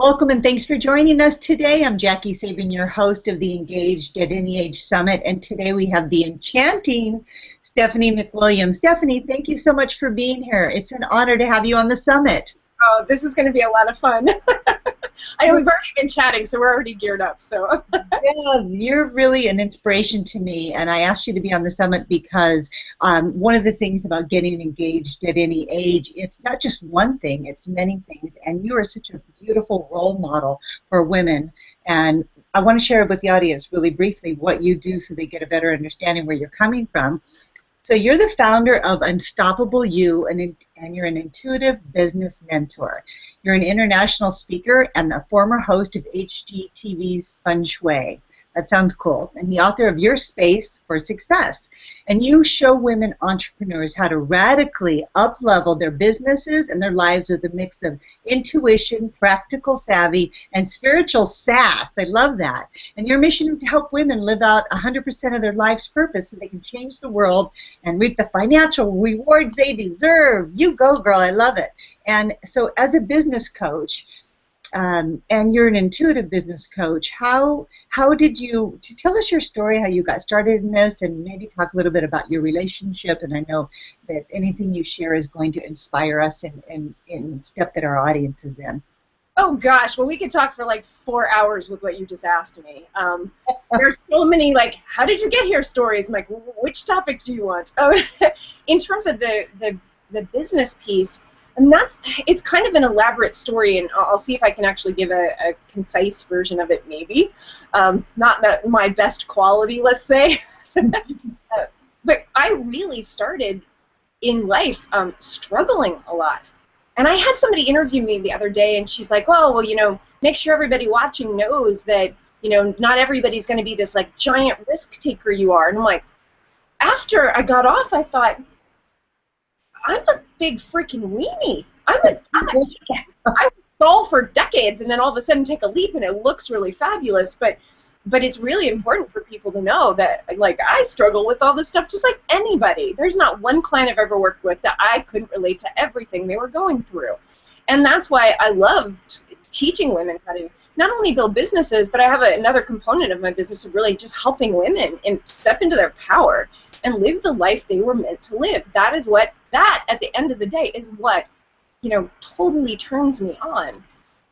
Welcome and thanks for joining us today. I'm Jackie Sabin, your host of the Engaged at Any Age Summit, and today we have the enchanting Stephanie McWilliams. Stephanie, thank you so much for being here. It's an honor to have you on the summit. Oh, this is going to be a lot of fun. I know we've already been chatting, so we're already geared up. So. Yeah, you're really an inspiration to me, and I asked you to be on the summit because one of the things about getting engaged at any age, it's not just one thing, it's many things, and you are such a beautiful role model for women, and I want to share with the audience really briefly what you do so they get a better understanding where you're coming from. So you're the founder of Unstoppable You, and you're an intuitive business mentor. You're an international speaker and the former host of HGTV's Feng Shui. That sounds cool. And the author of Your Space for Success. And you show women entrepreneurs how to radically up-level their businesses and their lives with a mix of intuition, practical savvy, and spiritual sass. I love that. And your mission is to help women live out 100% of their life's purpose so they can change the world and reap the financial rewards they deserve. You go, girl. I love it. And so as a business coach, and you're an intuitive business coach, how did you tell us your story, how you got started in this, and maybe talk a little bit about your relationship. And I know that anything you share is going to inspire us in step that our audience is in. Oh gosh, well we could talk for like 4 hours with what you just asked me. There's so many like, how did you get here stories. I'm like, which topic do you want? Oh, in terms of the business piece, and it's kind of an elaborate story, and I'll see if I can actually give a concise version of it, maybe. Not my best quality, let's say. But I really started in life struggling a lot. And I had somebody interview me the other day, and she's like, oh, well, you know, make sure everybody watching knows that, you know, not everybody's going to be this, like, giant risk taker you are. And I'm like, after I got off, I thought, I'm a big freaking weenie. I stall for decades and then all of a sudden take a leap and it looks really fabulous. But it's really important for people to know that, like, I struggle with all this stuff just like anybody. There's not one client I've ever worked with that I couldn't relate to everything they were going through. And that's why I love teaching women how to not only build businesses, but I have another component of my business of really just helping women and step into their power and live the life they were meant to live. That at the end of the day is what, you know, totally turns me on.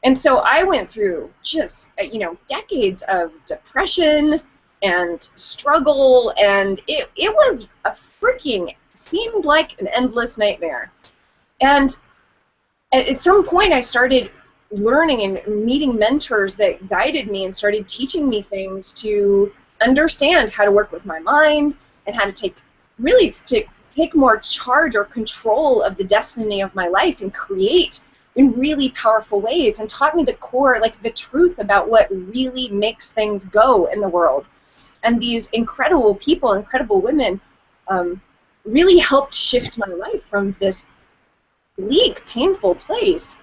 And so I went through just, you know, decades of depression and struggle, and it was seemed like an endless nightmare. And at some point I started learning and meeting mentors that guided me and started teaching me things to understand how to work with my mind and how to take more charge or control of the destiny of my life and create in really powerful ways, and taught me the core, like the truth about what really makes things go in the world. And these incredible people, incredible women, really helped shift my life from this bleak, painful place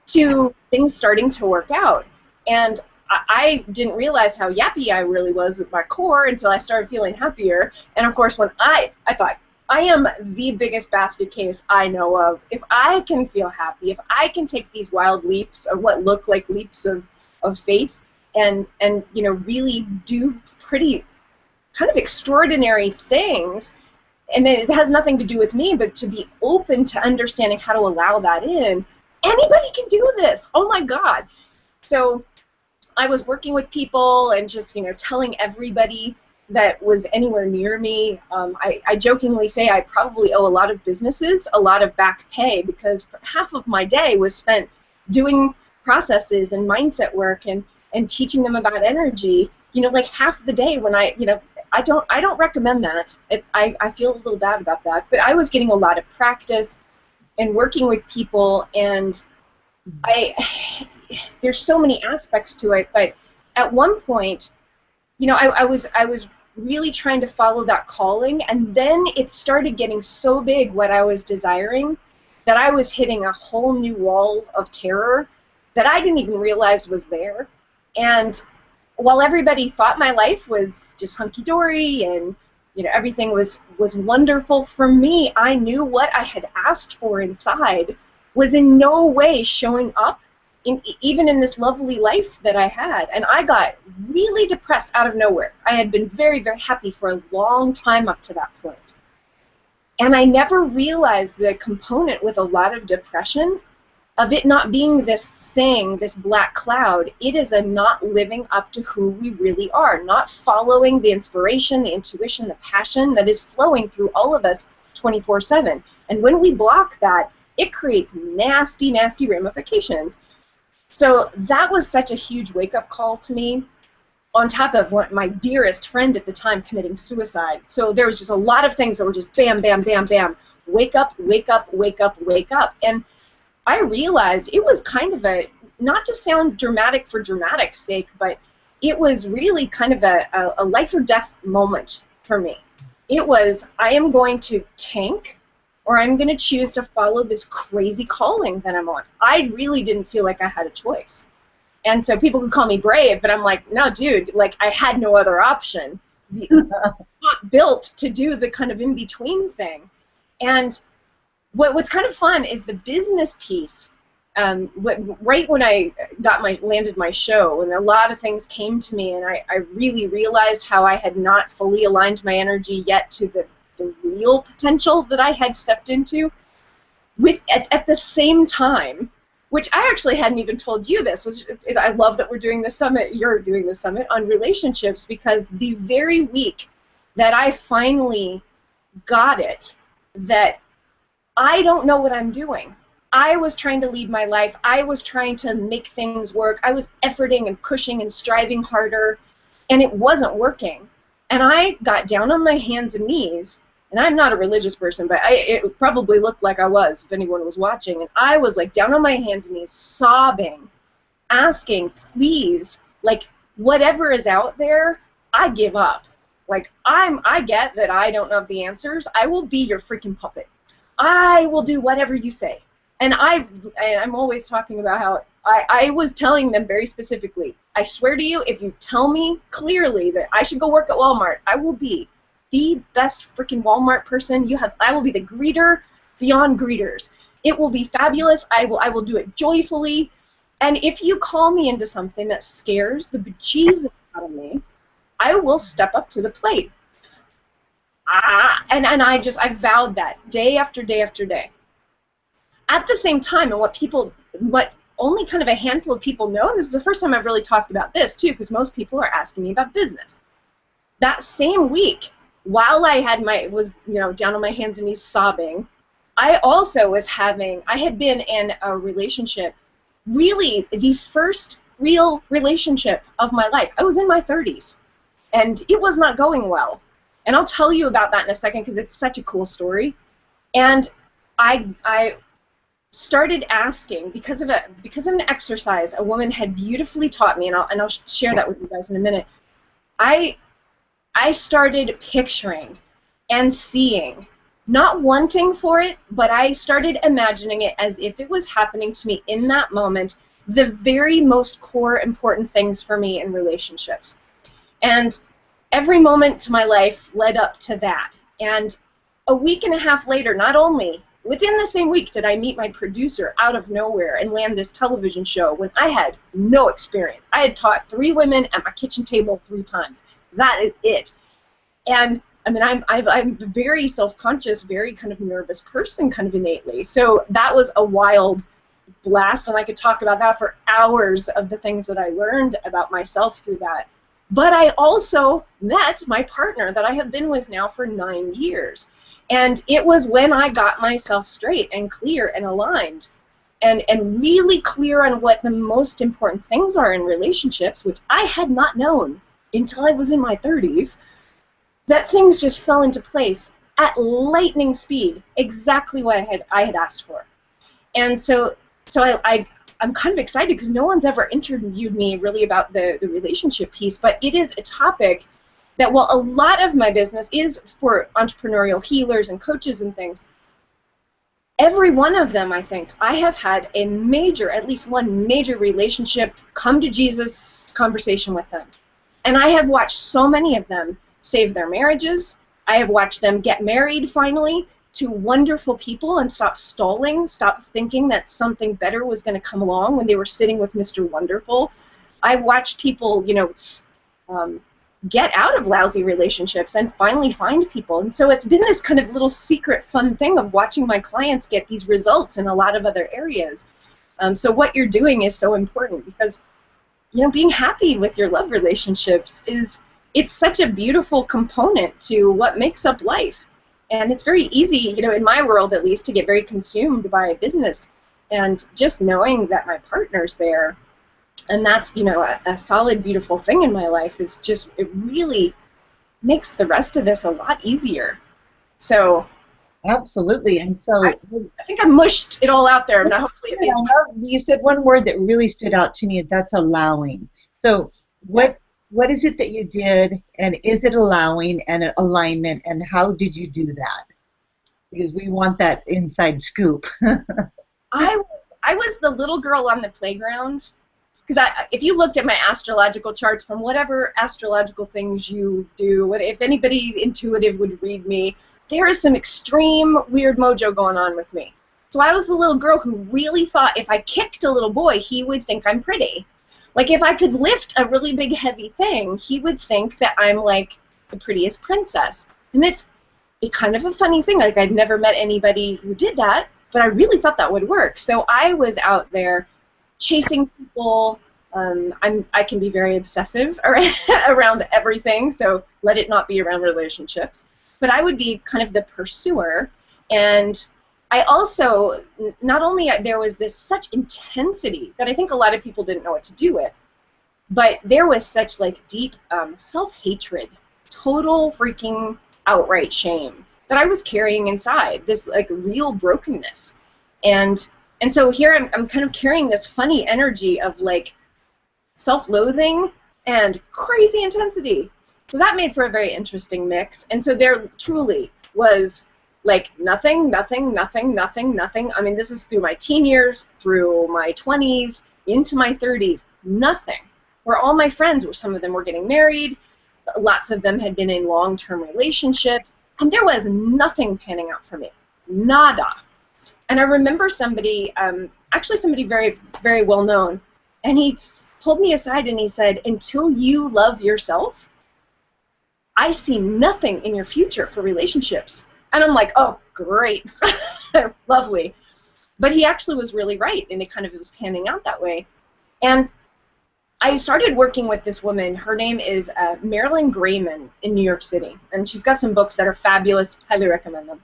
to things starting to work out. And I didn't realize how yappy I really was at my core until I started feeling happier. And of course, when I thought, I am the biggest basket case I know of. If I can feel happy, if I can take these wild leaps of what look like leaps of faith and you know, really do pretty kind of extraordinary things, and then it has nothing to do with me, but to be open to understanding how to allow that in, anybody can do this. Oh my God. So I was working with people and just, you know, telling everybody that was anywhere near me. I jokingly say I probably owe a lot of businesses a lot of back pay, because half of my day was spent doing processes and mindset work and teaching them about energy. You know, like half the day when I don't recommend that. I feel a little bad about that, but I was getting a lot of practice and working with people, and there's so many aspects to it. But at one point, you know, I was really trying to follow that calling, and then it started getting so big what I was desiring that I was hitting a whole new wall of terror that I didn't even realize was there. And while everybody thought my life was just hunky-dory and, you know, everything was wonderful, for me, I knew what I had asked for inside was in no way showing up even in this lovely life that I had. And I got really depressed out of nowhere. I had been very, very happy for a long time up to that point. And I never realized the component with a lot of depression of it not being this thing, this black cloud. It is a not living up to who we really are, not following the inspiration, the intuition, the passion that is flowing through all of us 24/7. And when we block that, it creates nasty, nasty ramifications. So that was such a huge wake-up call to me, on top of what my dearest friend at the time committing suicide. So there was just a lot of things that were just bam, bam, bam, bam. Wake up, wake up, wake up, wake up. And I realized it was kind of a, not to sound dramatic for dramatic's sake, but it was really kind of a life or death moment for me. It was, I am going to tank, or I'm going to choose to follow this crazy calling that I'm on. I really didn't feel like I had a choice. And so people could call me brave, but I'm like, no, dude, like I had no other option. I'm not built to do the kind of in-between thing. And what's kind of fun is the business piece. Right when I landed my show, and a lot of things came to me, and I really realized how I had not fully aligned my energy yet to the real potential that I had stepped into. At the same time, which I actually hadn't even told you this, I love that we're doing the summit, you're doing the summit on relationships, because the very week that I finally got it, that I don't know what I'm doing. I was trying to lead my life. I was trying to make things work. I was efforting and pushing and striving harder, and it wasn't working. And I got down on my hands and knees, and I'm not a religious person, but it probably looked like I was if anyone was watching, and I was like down on my hands and knees, sobbing, asking, please, like whatever is out there, I give up. Like I get that I don't know the answers. I will be your freaking puppet. I will do whatever you say. And I'm always talking about how I was telling them very specifically, I swear to you, if you tell me clearly that I should go work at Walmart, I will be the best freaking Walmart person you have. I will be the greeter beyond greeters. It will be fabulous. I will do it joyfully. And if you call me into something that scares the bejesus out of me, I will step up to the plate. And I vowed that day after day after day. At the same time, and what only kind of a handful of people know, and this is the first time I've really talked about this too, because most people are asking me about business. That same week, while I was down on my hands and knees sobbing, I also I had been in a relationship, really the first real relationship of my life. I was in my 30s, and it was not going well. And I'll tell you about that in a second because it's such a cool story. And I started asking, because of an exercise a woman had beautifully taught me, and I'll share that with you guys in a minute. I started picturing and seeing, not wanting for it, but I started imagining it as if it was happening to me in that moment, the very most core important things for me in relationships. And every moment to my life led up to that. And a week and a half later, not only within the same week did I meet my producer out of nowhere and land this television show when I had no experience. I had taught 3 women at my kitchen table 3 times. That is it. And I mean, I'm a very self-conscious, very kind of nervous person, kind of innately. So that was a wild blast, and I could talk about that for hours of the things that I learned about myself through that. But I also met my partner that I have been with now for 9 years. And it was when I got myself straight and clear and aligned and really clear on what the most important things are in relationships, which I had not known until I was in my 30s, that things just fell into place at lightning speed, exactly what I had asked for. And so I'm kind of excited because no one's ever interviewed me really about the relationship piece, but it is a topic that, while a lot of my business is for entrepreneurial healers and coaches and things, every one of them, I think, I have had a major, at least one major relationship, come to Jesus conversation with them. And I have watched so many of them save their marriages. I have watched them get married finally, to wonderful people and stop stalling, stop thinking that something better was going to come along when they were sitting with Mr. Wonderful. I watched people, get out of lousy relationships and finally find people. And so it's been this kind of little secret fun thing of watching my clients get these results in a lot of other areas. So what you're doing is so important because, being happy with your love relationships it's such a beautiful component to what makes up life. And it's very easy, in my world at least, to get very consumed by business. And just knowing that my partner's there, and that's, a solid, beautiful thing in my life is just, it really makes the rest of this a lot easier. So. Absolutely. And so. I think I mushed it all out there. Now hopefully it means you said one word that really stood out to me, and that's allowing. So what is it that you did, and is it allowing and alignment, and how did you do that? Because we want that inside scoop. I was the little girl on the playground. Because if you looked at my astrological charts from whatever astrological things you do, if anybody intuitive would read me, there is some extreme weird mojo going on with me. So I was a little girl who really thought if I kicked a little boy, he would think I'm pretty. Like if I could lift a really big heavy thing, he would think that I'm like the prettiest princess. And it's kind of a funny thing. Like I'd never met anybody who did that, but I really thought that would work. So I was out there chasing people. I can be very obsessive around everything, so let it not be around relationships. But I would be kind of the pursuer, and I also, not only there was this such intensity that I think a lot of people didn't know what to do with, but there was such like deep self-hatred, total freaking outright shame that I was carrying inside, this like real brokenness. And so here I'm kind of carrying this funny energy of like self-loathing and crazy intensity. So that made for a very interesting mix. And so there truly was like nothing. I mean, this is through my teen years, through my 20s, into my 30s, nothing. Where all my friends, some of them were getting married, lots of them had been in long-term relationships, and there was nothing panning out for me. Nada. And I remember somebody, actually somebody very, very well known, and he pulled me aside and he said, until you love yourself, I see nothing in your future for relationships. And I'm like, oh, great, lovely. But he actually was really right, and it was panning out that way. And I started working with this woman. Her name is Marilyn Grayman in New York City, and she's got some books that are fabulous. Highly recommend them.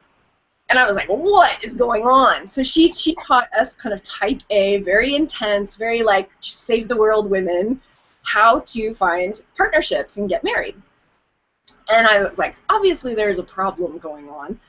And I was like, what is going on? So she taught us kind of type A, very intense, very like save the world women, how to find partnerships and get married. And I was like, obviously there's a problem going on.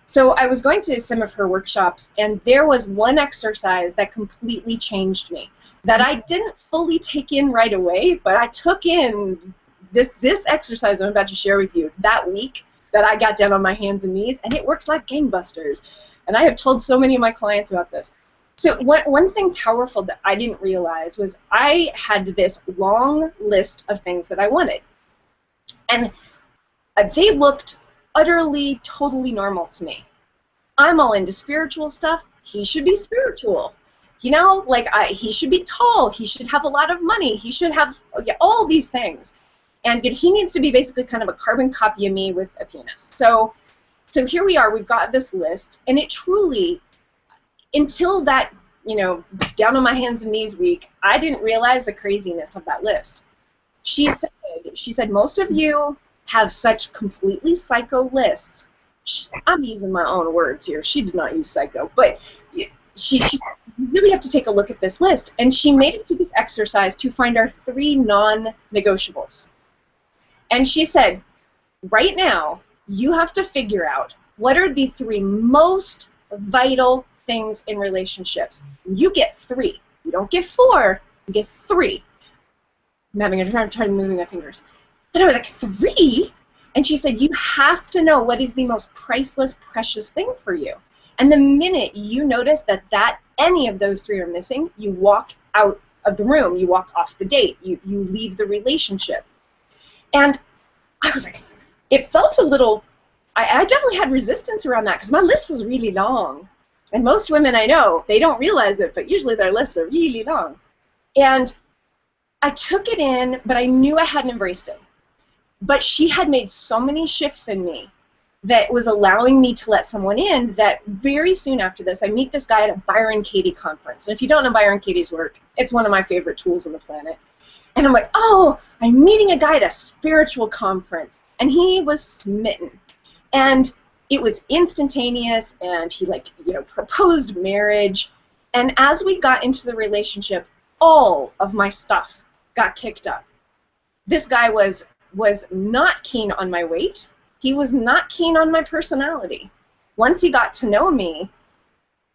So I was going to some of her workshops, and there was one exercise that completely changed me, that I didn't fully take in right away, but I took in this exercise I'm about to share with you that week that I got down on my hands and knees, and it works like gangbusters. And I have told so many of my clients about this. So one thing powerful that I didn't realize was I had this long list of things that I wanted. And they looked utterly, totally normal to me. I'm all into spiritual stuff. He should be spiritual. You know, like he should be tall. He should have a lot of money. He should have all these things. And he needs to be basically kind of a carbon copy of me with a penis. So here we are. We've got this list, and it truly, until that, down on my hands and knees week, I didn't realize the craziness of that list. She said, most of you have such completely psycho lists. I'm using my own words here. She did not use psycho, but she really have to take a look at this list. And she made it to this exercise to find our 3 non-negotiables. And she said, right now, you have to figure out what are the 3 most vital things in relationships. You get 3. You don't get 4. You get 3. I'm having a hard time moving my fingers. And I was like, 3? And she said, you have to know what is the most priceless, precious thing for you. And the minute you notice that any of those 3 are missing, you walk out of the room. You walk off the date. You leave the relationship. And I was like, it felt a little, I definitely had resistance around that because my list was really long. And most women I know, they don't realize it, but usually their lists are really long. And I took it in, but I knew I hadn't embraced it. But she had made so many shifts in me that was allowing me to let someone in that very soon after this, I meet this guy at a Byron Katie conference. And if you don't know Byron Katie's work, it's one of my favorite tools on the planet. And I'm like, oh, I'm meeting a guy at a spiritual conference. And he was smitten. And it was instantaneous, and he, like, you know, proposed marriage. And as we got into the relationship, all of my stuff got kicked up. This guy was not keen on my weight. He was not keen on my personality. Once he got to know me,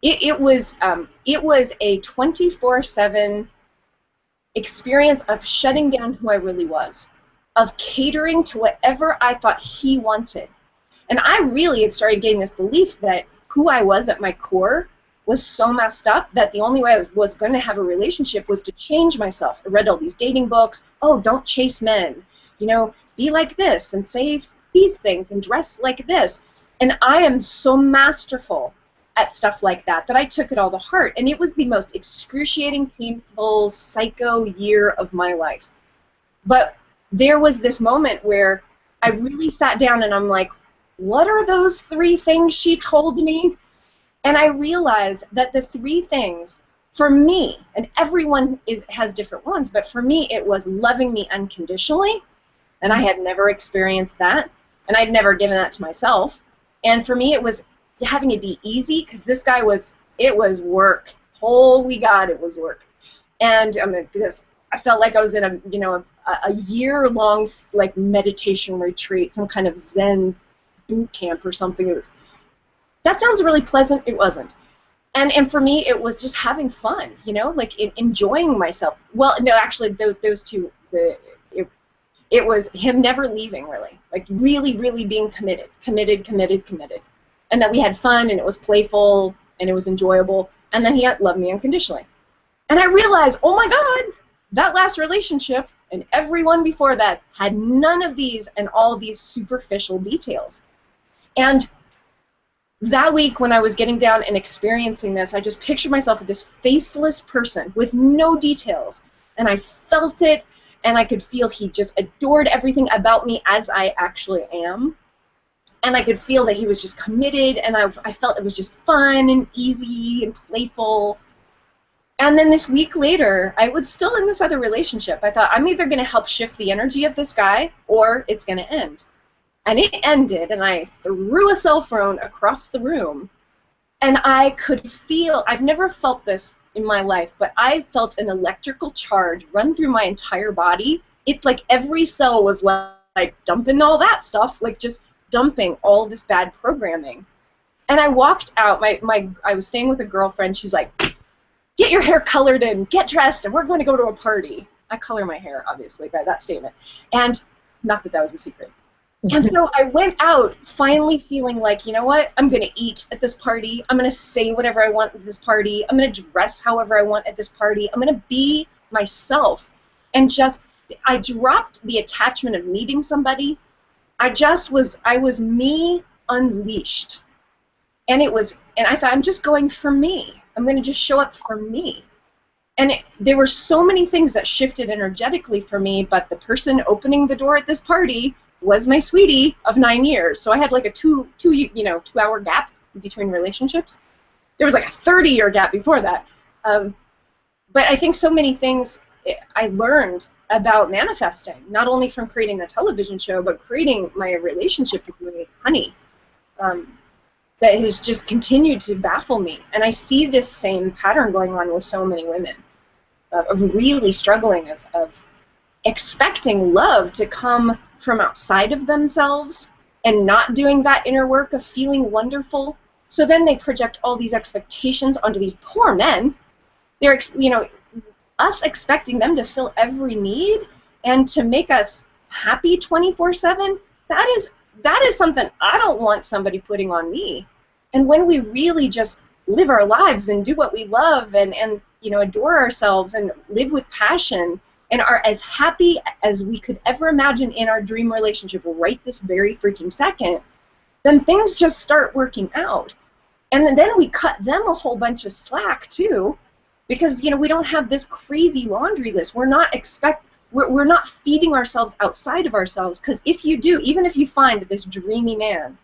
it was a 24/7 experience of shutting down who I really was, of catering to whatever I thought he wanted. And I really had started getting this belief that who I was at my core was so messed up that the only way I was going to have a relationship was to change myself. I read all these dating books. Oh, don't chase men. You know, be like this and say these things and dress like this. And I am so masterful at stuff like that that I took it all to heart. And it was the most excruciating, painful, psycho year of my life. But there was this moment where I really sat down and I'm like, what are those 3 things she told me? And I realized that the 3 things, for me, and everyone has different ones, but for me it was loving me unconditionally, and I had never experienced that, and I'd never given that to myself. And for me it was having it be easy, because this guy it was work. Holy God, it was work. And I felt like I was in a year-long, like, meditation retreat, some kind of Zen boot camp or something. That sounds really pleasant. It wasn't. And for me, it was just having fun, you know, like enjoying myself. Well, no, actually, those two, it was him never leaving, really, like really, really being committed. And that we had fun, and it was playful, and it was enjoyable, and then he loved me unconditionally. And I realized, oh my God, that last relationship and everyone before that had none of these and all these superficial details. And that week when I was getting down and experiencing this, I just pictured myself as this faceless person with no details. And I felt it, and I could feel he just adored everything about me as I actually am. And I could feel that he was just committed, and I felt it was just fun and easy and playful. And then this week later, I was still in this other relationship. I thought, I'm either going to help shift the energy of this guy, or it's going to end. And it ended, and I threw a cell phone across the room, and I could feel, I've never felt this in my life, but I felt an electrical charge run through my entire body. It's like every cell was like dumping all that stuff, like just dumping all this bad programming. And I walked out, I was staying with a girlfriend. She's like, get your hair colored and get dressed, and we're going to go to a party. I color my hair, obviously, by that statement. And not that that was a secret. And so I went out finally feeling like, you know what, I'm going to eat at this party. I'm going to say whatever I want at this party. I'm going to dress however I want at this party. I'm going to be myself. And just, I dropped the attachment of needing somebody. I was me unleashed. And I thought, I'm just going for me. I'm going to just show up for me. And there were so many things that shifted energetically for me, but the person opening the door at this party was my sweetie of 9 years. So I had like a 2-hour gap between relationships. There was like a 30-year gap before that. But I think so many things I learned about manifesting, not only from creating the television show, but creating my relationship with Honey, that has just continued to baffle me. And I see this same pattern going on with so many women, of really struggling, of expecting love to come from outside of themselves and not doing that inner work of feeling wonderful. So then they project all these expectations onto these poor men. They're, us expecting them to fill every need and to make us happy 24/7. That is something I don't want somebody putting on me. And when we really just live our lives and do what we love and adore ourselves and live with passion and are as happy as we could ever imagine in our dream relationship right this very freaking second, then things just start working out. And then we cut them a whole bunch of slack too, because we don't have this crazy laundry list. We're not feeding ourselves outside of ourselves, because if you do, even if you find this dreamy man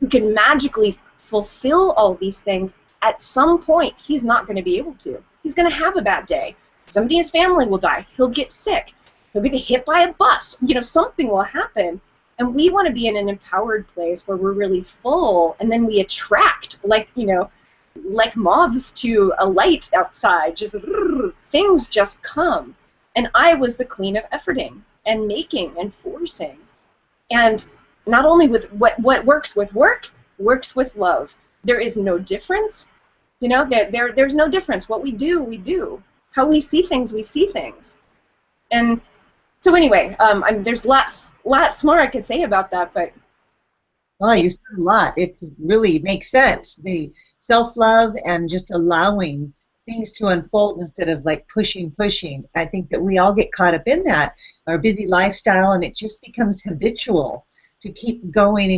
who can magically fulfill all these things, at some point he's not going to be able to. He's going to have a bad day. Somebody in his family will die. He'll get sick. He'll get hit by a bus. Something will happen. And we want to be in an empowered place where we're really full, and then we attract, like moths to a light outside. Just things just come. And I was the queen of efforting and making and forcing. And not only with what works with work, works with love. There is no difference. There's no difference. What we do, we do. How we see things, we see things. And so anyway, there's lots more I could say about that, but. Well, you said a lot. It really makes sense. The self-love and just allowing things to unfold instead of like pushing. I think that we all get caught up in that, our busy lifestyle, and it just becomes habitual to keep going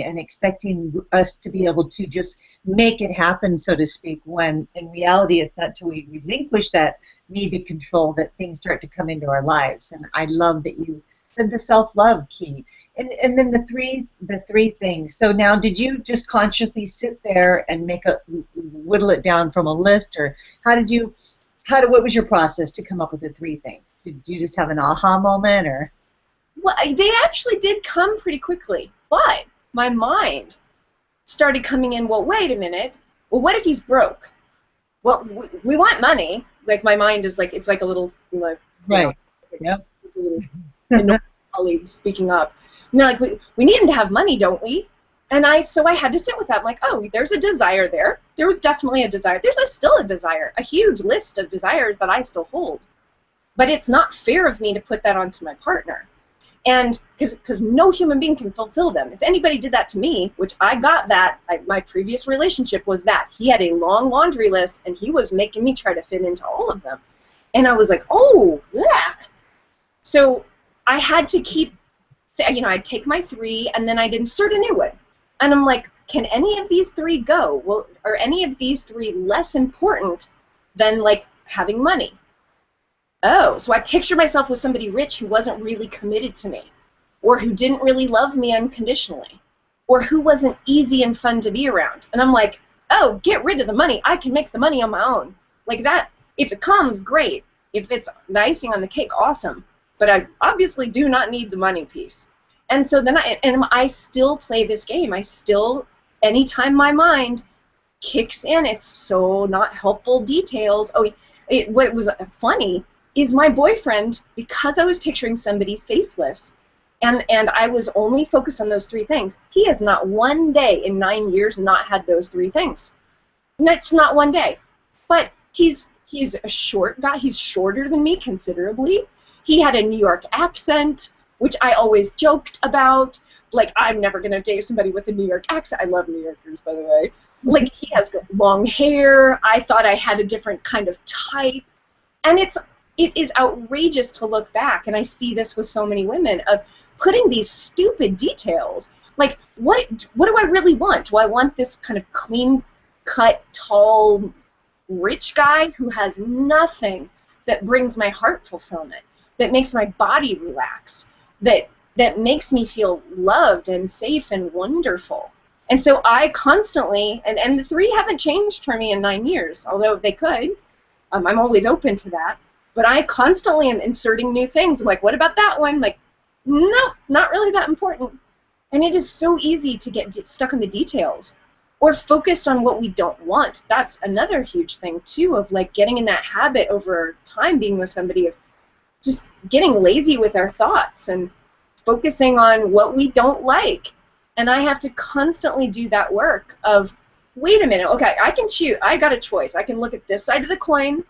and expecting us to be able to just make it happen, so to speak, when in reality it's not until we relinquish that need to control that things start to come into our lives. And I love that you said the self-love key. And then the three things. So now, did you just consciously sit there and whittle it down from a list, or what was your process to come up with the three things? Did you just have an aha moment, or? Well, they actually did come pretty quickly, but my mind started coming in, well, wait a minute. Well, what if he's broke? Well, we want money. Like, my mind is like, it's like a little, right. Yep. Colleague speaking up. And they're like, we need him to have money, don't we? And so I had to sit with that. I'm like, oh, there's a desire there. There was definitely a desire. There's still a desire, a huge list of desires that I still hold. But it's not fair of me to put that onto my partner. And because no human being can fulfill them. If anybody did that to me, which I got that, my previous relationship was that. He had a long laundry list, and he was making me try to fit into all of them. And I was like, oh, yeah. So I had to keep, I'd take my three, and then I'd insert a new one. And I'm like, can any of these three go? Well, are any of these three less important than, like, having money? Oh, so I picture myself with somebody rich who wasn't really committed to me, or who didn't really love me unconditionally, or who wasn't easy and fun to be around. And I'm like, oh, get rid of the money. I can make the money on my own. Like that, if it comes, great. If it's the icing on the cake, awesome. But I obviously do not need the money piece. And so then I still play this game. Anytime my mind kicks in, it's so not helpful details. What was funny is my boyfriend, because I was picturing somebody faceless, and I was only focused on those three things, he has not one day in 9 years not had those three things. That's not one day. But he's a short guy. He's shorter than me considerably. He had a New York accent, which I always joked about. Like, I'm never going to date somebody with a New York accent. I love New Yorkers, by the way. Like, he has long hair. I thought I had a different kind of type. And it is outrageous to look back, and I see this with so many women, of putting these stupid details. Like, what do I really want? Do I want this kind of clean-cut, tall, rich guy who has nothing that brings my heart fulfillment, that makes my body relax, that makes me feel loved and safe and wonderful? And so I constantly, and the three haven't changed for me in 9 years, although they could. I'm always open to that. But I constantly am inserting new things. I'm like, what about that one? Like, no, not really that important. And it is so easy to get stuck in the details, or focused on what we don't want. That's another huge thing, too, of like getting in that habit over time, being with somebody, of just getting lazy with our thoughts and focusing on what we don't like. And I have to constantly do that work of, wait a minute, okay, I can choose. I got a choice. I can look at this side of the coin.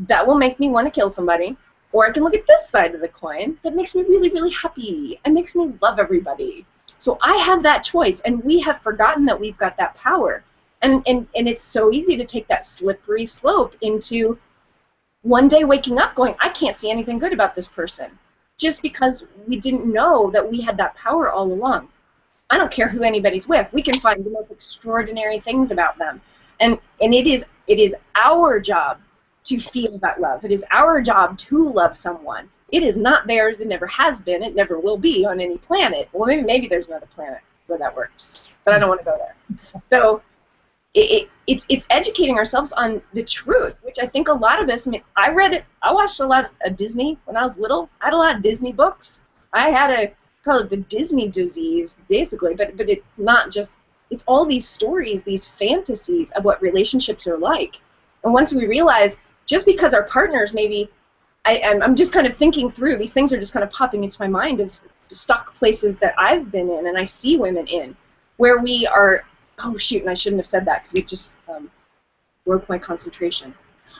That will make me want to kill somebody. Or I can look at this side of the coin that makes me really, really happy and makes me love everybody. So I have that choice, and we have forgotten that we've got that power. And it's so easy to take that slippery slope into one day waking up going, I can't see anything good about this person, just because we didn't know that we had that power all along. I don't care who anybody's with. We can find the most extraordinary things about them. And it is our job to feel that love. It is our job to love someone. It is not theirs. It never has been. It never will be on any planet. Well, maybe there's another planet where that works, but I don't want to go there. So it's educating ourselves on the truth, which I think a lot of us, I mean, I watched a lot of Disney when I was little. I had a lot of Disney books. I had a, call it the Disney disease, basically, but it's not just, it's all these stories, these fantasies of what relationships are like. And once we realize, just because our partners maybe, I'm just kind of thinking through, these things are just kind of popping into my mind of stuck places that I've been in and I see women in, where we are, oh shoot, and I shouldn't have said that because it just broke my concentration.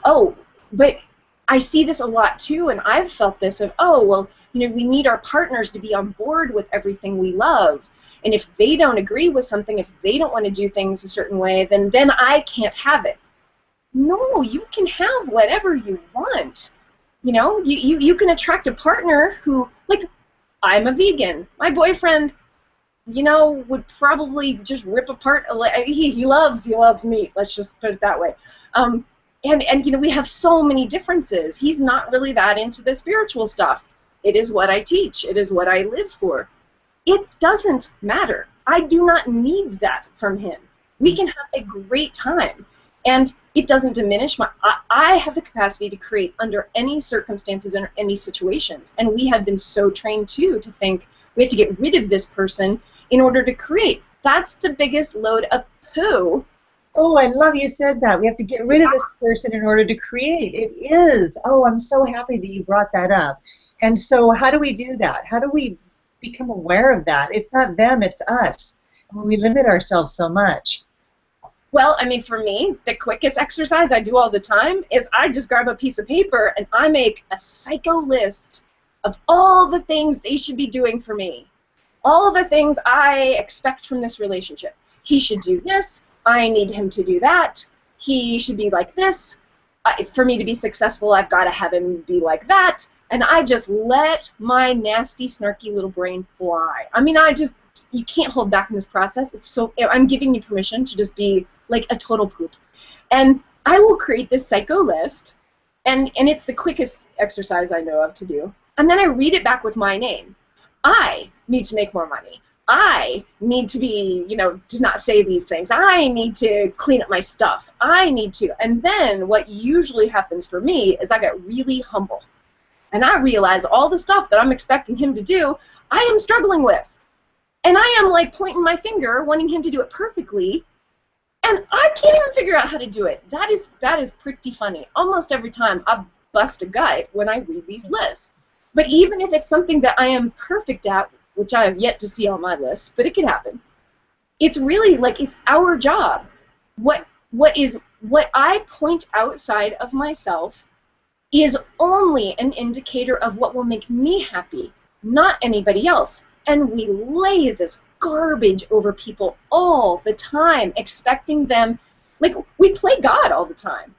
Oh, but I see this a lot too, and I've felt this of, oh, well, you know, we need our partners to be on board with everything we love. And if they don't agree with something, if they don't want to do things a certain way, then I can't have it. No, you can have whatever you want. You know, you can attract a partner who, like, I'm a vegan. My boyfriend, you know, would probably just rip apart. He loves meat. Let's just put it that way. And you know, we have so many differences. He's not really that into the spiritual stuff. It is what I teach. It is what I live for. It doesn't matter. I do not need that from him. We can have a great time. And it doesn't diminish my, I have the capacity to create under any circumstances, under any situations. And we have been so trained, too, to think we have to get rid of this person in order to create. That's the biggest load of poo. Oh, I love you said that. We have to get rid of this person in order to create. It is. Oh, I'm so happy that you brought that up. And so how do we do that? How do we become aware of that? It's not them, it's us. We limit ourselves so much. Well, I mean, for me, the quickest exercise I do all the time is I just grab a piece of paper and I make a psycho list of all the things they should be doing for me. All the things I expect from this relationship. He should do this. I need him to do that. He should be like this. For me to be successful, I've got to have him be like that. And I just let my nasty, snarky little brain fly. I mean, you can't hold back in this process. It's so, I'm giving you permission to just be like a total poop. And I will create this psycho list, and it's the quickest exercise I know of to do. And then I read it back with my name. I need to make more money. I need to be, you know, to not say these things. I need to clean up my stuff. I need to. And then what usually happens for me is I get really humble. And I realize all the stuff that I'm expecting him to do, I am struggling with. And I am like pointing my finger, wanting him to do it perfectly, and I can't even figure out how to do it. That is pretty funny. Almost every time I bust a gut when I read these lists. But even if it's something that I am perfect at, which I have yet to see on my list, but it could happen, it's really like it's our job. What I point outside of myself is only an indicator of what will make me happy, not anybody else. And we lay this garbage over people all the time, expecting them, like we play God all the time.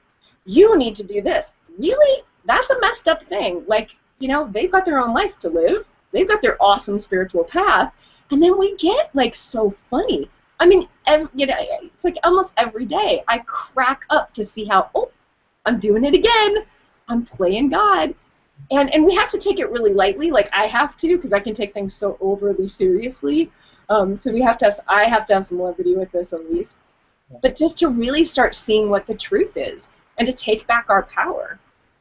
You need to do this. Really? That's a messed up thing. Like, you know, they've got their own life to live. They've got their awesome spiritual path. And then we get like so funny. I mean, you know, it's like almost every day I crack up to see how, oh, I'm doing it again. I'm playing God. And we have to take it really lightly, like I have to, because I can take things so overly seriously. So I have to have some levity with this at least. But just to really start seeing what the truth is and to take back our power.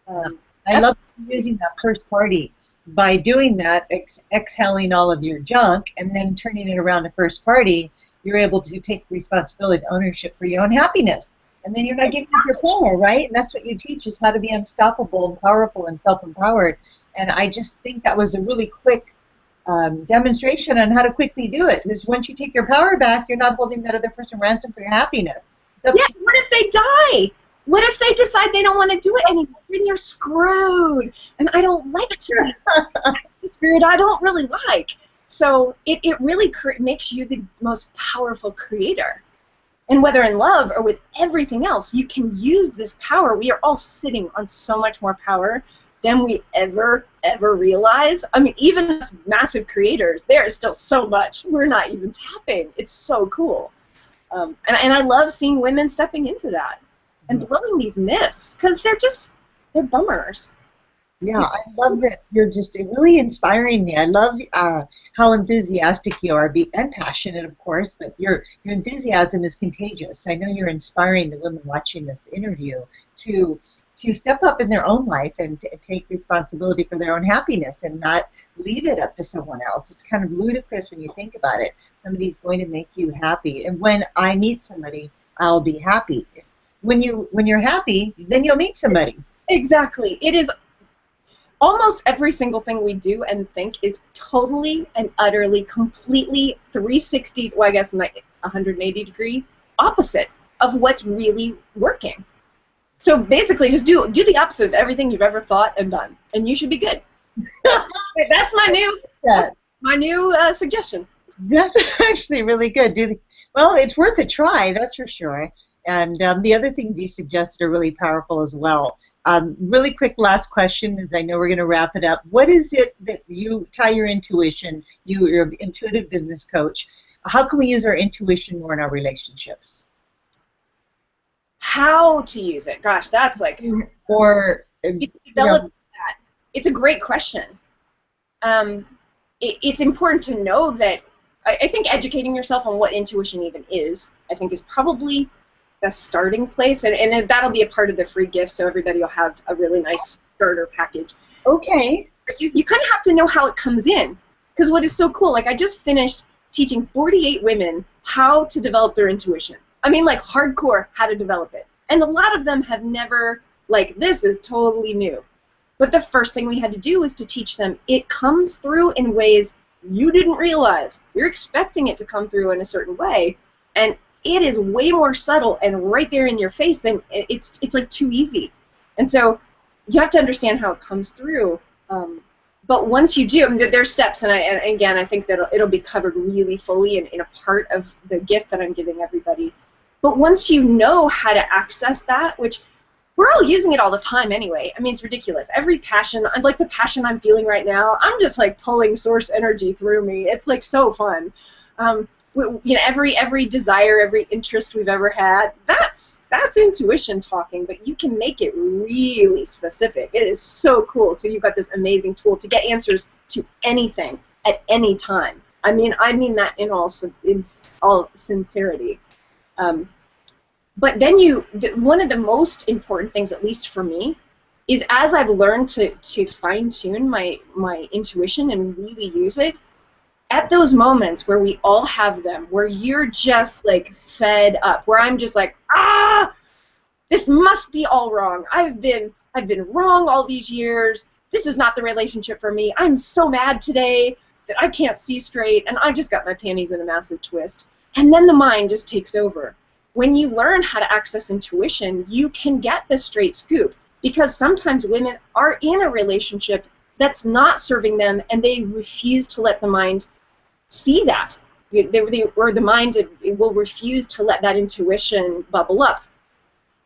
I love using that first party. By doing that, exhaling all of your junk and then turning it around to first party, you're able to take responsibility, ownership for your own happiness. And then you're not giving up your power, right? And that's what you teach, is how to be unstoppable and powerful and self-empowered. And I just think that was a really quick demonstration on how to quickly do it. Because once you take your power back, you're not holding that other person ransom for your happiness. Yeah, what if they die? What if they decide they don't want to do it anymore? Then you're screwed. And I don't like to. The spirit I don't really like. So it really makes you the most powerful creator. And whether in love or with everything else, you can use this power. We are all sitting on so much more power than we ever realize. I mean, even as massive creators, there is still so much we're not even tapping. It's so cool. And I love seeing women stepping into that and blowing these myths, because they're bummers. Yeah, I love that. You're just really inspiring me. I love how enthusiastic you are, and passionate, of course, but your enthusiasm is contagious. I know you're inspiring the women watching this interview to step up in their own life and to take responsibility for their own happiness and not leave it up to someone else. It's kind of ludicrous when you think about it. Somebody's going to make you happy, and when I meet somebody, I'll be happy. When you're happy, then you'll meet somebody. Exactly. It is almost every single thing we do and think is totally and utterly, completely 360, well, I guess like 180 degree opposite of what's really working. So basically, just do the opposite of everything you've ever thought and done, and you should be good. That's my new suggestion. That's actually really good. Well, it's worth a try, that's for sure. And the other things you suggested are really powerful as well. Really quick last question, as I know we're going to wrap it up. What is it that you tie your intuition? You're an intuitive business coach. How can we use our intuition more in our relationships? How to use it? Gosh, that's like... Or... that. It's a great question. It's important to know that I think educating yourself on what intuition even is, I think, is probably the starting place, and that'll be a part of the free gift, so everybody will have a really nice starter package. Okay. But you kind of have to know how it comes in, because what is so cool, like I just finished teaching 48 women how to develop their intuition. I mean, like hardcore how to develop it. And a lot of them have never, like, this is totally new. But the first thing we had to do was to teach them it comes through in ways you didn't realize. You're expecting it to come through in a certain way, and it is way more subtle and right there in your face than it's like too easy. And so you have to understand how it comes through. But once you do, I mean, there's steps, and again, I think that it'll be covered really fully in a part of the gift that I'm giving everybody. But once you know how to access that, which we're all using it all the time anyway. I mean, it's ridiculous. Every passion, like the passion I'm feeling right now, I'm just like pulling source energy through me. It's like so fun. You know, every desire, every interest we've ever had, that's intuition talking, but you can make it really specific. It is so cool. So you've got this amazing tool to get answers to anything at any time. I mean that in all sincerity. But then one of the most important things, at least for me, is as I've learned to fine-tune my intuition and really use it, at those moments where we all have them, where you're just like fed up, where I'm just like, this must be all wrong. I've been wrong all these years. This is not the relationship for me. I'm so mad today that I can't see straight, and I've just got my panties in a massive twist. And then the mind just takes over. When you learn how to access intuition, you can get the straight scoop, because sometimes women are in a relationship that's not serving them, and they refuse to let the mind see that. Or the mind will refuse to let that intuition bubble up.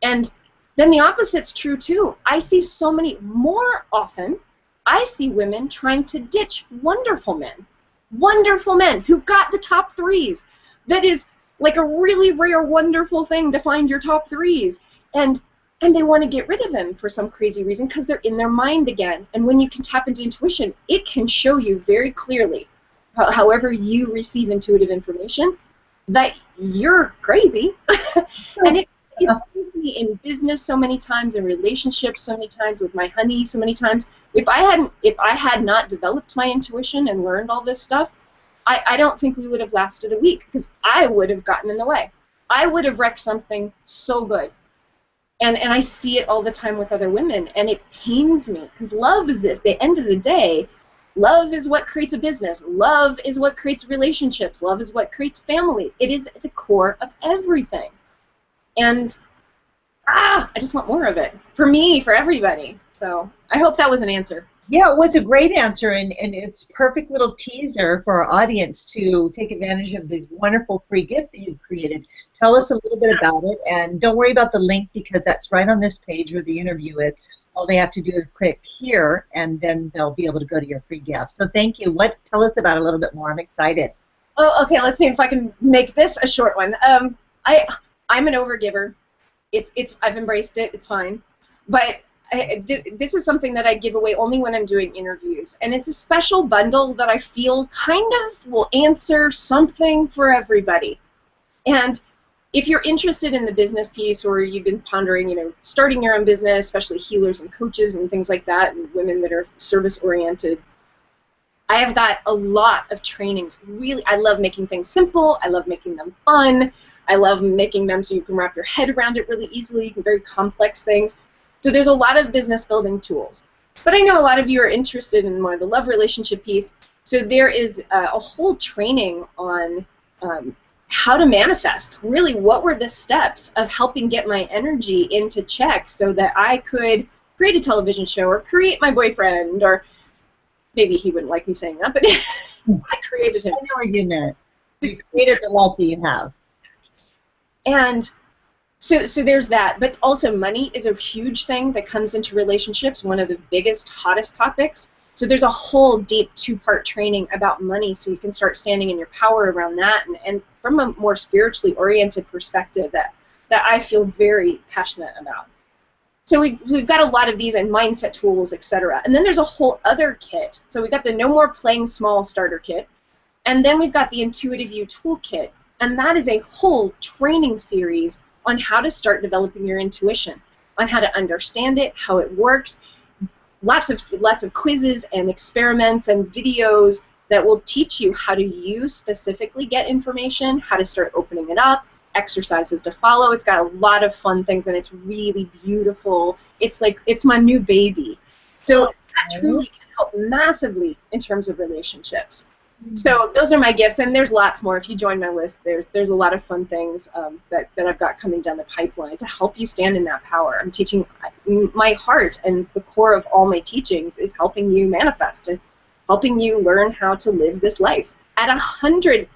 And then the opposite's true too. I see so many, more often, I see women trying to ditch wonderful men who've got the top threes. That is like a really rare, wonderful thing to find your top threes. And they want to get rid of him for some crazy reason because they're in their mind again. And when you can tap into intuition, it can show you very clearly, however you receive intuitive information, that you're crazy. And it's saved me in business so many times, in relationships so many times, with my honey so many times. If I had not developed my intuition and learned all this stuff, I don't think we would have lasted a week, because I would have gotten in the way. I would have wrecked something so good. And I see it all the time with other women, and it pains me, because love is, at the end of the day, love is what creates a business. Love is what creates relationships. Love is what creates families. It is at the core of everything. And I just want more of it. For me, for everybody. So I hope that was an answer. Yeah, it was a great answer, and it's a perfect little teaser for our audience to take advantage of this wonderful free gift that you've created. Tell us a little bit about it, and don't worry about the link, because that's right on this page where the interview is. all they have to do is click here, and then they'll be able to go to your free gift. So thank you. Tell us about it a little bit more. I'm excited. Oh, okay. Let's see if I can make this a short one. I'm an overgiver. I've embraced it. It's fine. But this is something that I give away only when I'm doing interviews, and it's a special bundle that I feel kind of will answer something for everybody. And if you're interested in the business piece, or you've been pondering, starting your own business, especially healers and coaches and things like that, and women that are service-oriented, I have got a lot of trainings. Really, I love making things simple. I love making them fun. I love making them so you can wrap your head around it really easily, very complex things. So there's a lot of business building tools. But I know a lot of you are interested in more of the love relationship piece. So there is a whole training on how to manifest. Really, what were the steps of helping get my energy into check so that I could create a television show or create my boyfriend, or maybe he wouldn't like me saying that, but I created him. I know what you meant. You created the life that you have. And so there's that. But also money is a huge thing that comes into relationships, one of the biggest, hottest topics. So there's a whole deep 2-part training about money, so you can start standing in your power around that, and from a more spiritually oriented perspective that I feel very passionate about. So we've got a lot of these and mindset tools, etc. And then there's a whole other kit. So we've got the No More Playing Small starter kit, and then we've got the Intuitive You toolkit, and that is a whole training series on how to start developing your intuition, on how to understand it, how it works. Lots of quizzes and experiments and videos that will teach you how to specifically get information, how to start opening it up, exercises to follow. It's got a lot of fun things, and it's really beautiful. It's my new baby. So that truly can help massively in terms of relationships. So those are my gifts, and there's lots more. If you join my list, there's a lot of fun things that I've got coming down the pipeline to help you stand in that power. I'm teaching, my heart and the core of all my teachings is helping you manifest and helping you learn how to live this life at 100%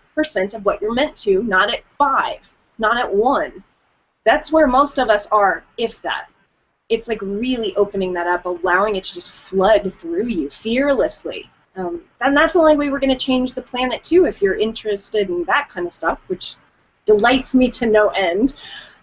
of what you're meant to, not at 5, not at 1. That's where most of us are, if that. It's like really opening that up, allowing it to just flood through you fearlessly. And that's the only way we're going to change the planet, too, if you're interested in that kind of stuff, which delights me to no end.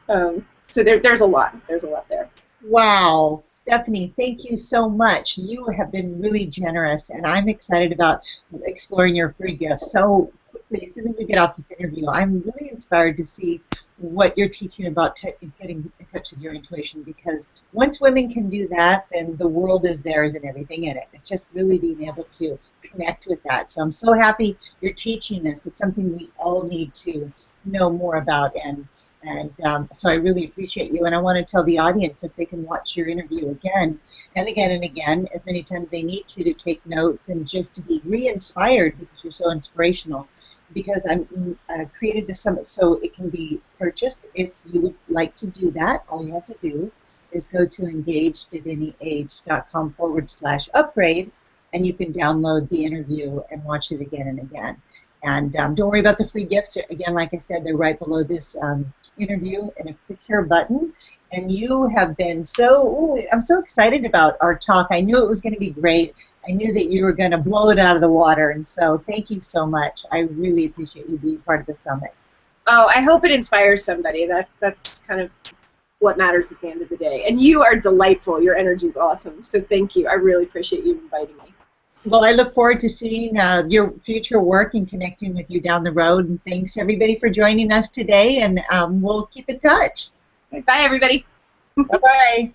So there's a lot. There's a lot there. Wow. Stephanie, thank you so much. You have been really generous, and I'm excited about exploring your free gifts. So quickly, as soon as we get off this interview, I'm really inspired to see what you're teaching about getting in touch with your intuition, because once women can do that, then the world is theirs and everything in it. It's just really being able to connect with that. So I'm so happy you're teaching this. It's something we all need to know more about, and so I really appreciate you. And I want to tell the audience that they can watch your interview again and again and again, as many times they need to take notes and just to be re-inspired, because you're so inspirational. Because I created the summit so it can be purchased. If you would like to do that, all you have to do is go to engagedataanyage.com/upgrade, and you can download the interview and watch it again and again. And don't worry about the free gifts. Again, like I said, they're right below this interview in a click here button. And you have been I'm so excited about our talk. I knew it was going to be great. I knew that you were going to blow it out of the water, and so thank you so much. I really appreciate you being part of the summit. Oh, I hope it inspires somebody. That's kind of what matters at the end of the day. And you are delightful. Your energy is awesome. So thank you. I really appreciate you inviting me. Well, I look forward to seeing your future work and connecting with you down the road. And thanks, everybody, for joining us today, and we'll keep in touch. Bye, everybody. Bye-bye.